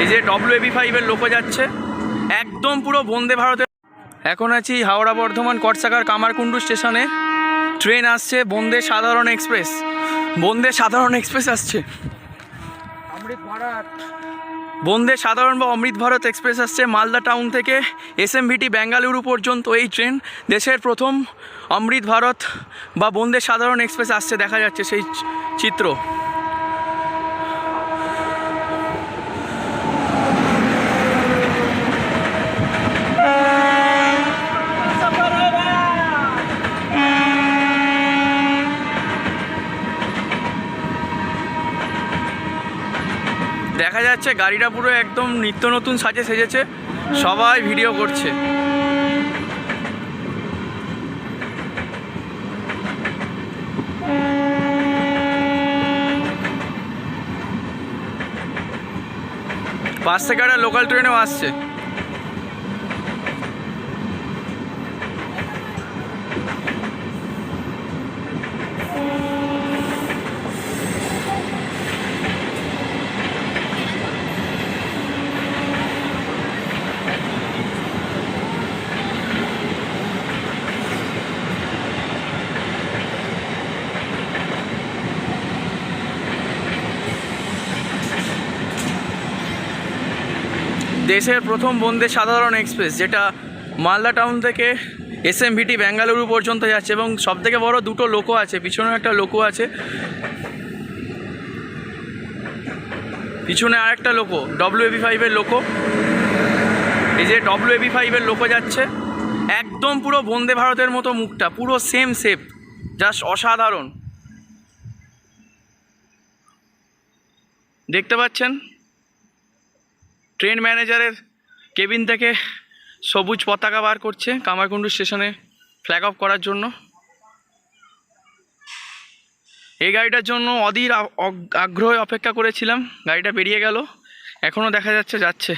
এই যে WAB5-এর লোকো যাচ্ছে একদম পুরো বন্দে ভারতের। এখন আছি হাওড়া বর্ধমান কটসাকার কামারকুণ্ডু স্টেশনে। ট্রেন আসছে বন্দে সাধারণ এক্সপ্রেস। বন্দে সাধারণ এক্সপ্রেস আসছে, বন্দে সাধারণ বা অমৃত ভারত এক্সপ্রেস আসছে মালদা টাউন থেকে SMVT বেঙ্গালুরু পর্যন্ত। এই ট্রেন দেশের প্রথম অমৃত ভারত বা বন্দে সাধারণ এক্সপ্রেস আসছে, দেখা যাচ্ছে সেই চিত্র। দেখা যাচ্ছে গাড়িটা পুরো একদম নিত্য নতুন সাজে সেজেছে, সবাই ভিডিও করছে। পাশ থেকে একটা লোকাল ট্রেনেও আসছে। দেশের প্রথম বন্দে সাধারণ এক্সপ্রেস, যেটা মালদা টাউন থেকে SMVT বেঙ্গালুরু পর্যন্ত যাচ্ছে এবং সবথেকে বড় দুটো লোকো আছে, পিছনে একটা লোকো আছে, পিছনে আরেকটা লোকো WAB5-এর লোকো। এই যে WAB5-এর লোকো যাচ্ছে একদম পুরো বন্দে ভারতের মতো, মুখটা পুরো সেম শেপ, জাস্ট অসাধারণ। দেখতে পাচ্ছেন ট্রেন ম্যানেজারের কেবিন থেকে সবুজ পতাকা বার করছে কামারকুণ্ডু স্টেশনে ফ্ল্যাগ অফ করার জন্য। এই গাড়িটার জন্য অধীর আগ্রহে অপেক্ষা করেছিলাম, গাড়িটা বেরিয়ে গেল, এখনও দেখা যাচ্ছে যাচ্ছে।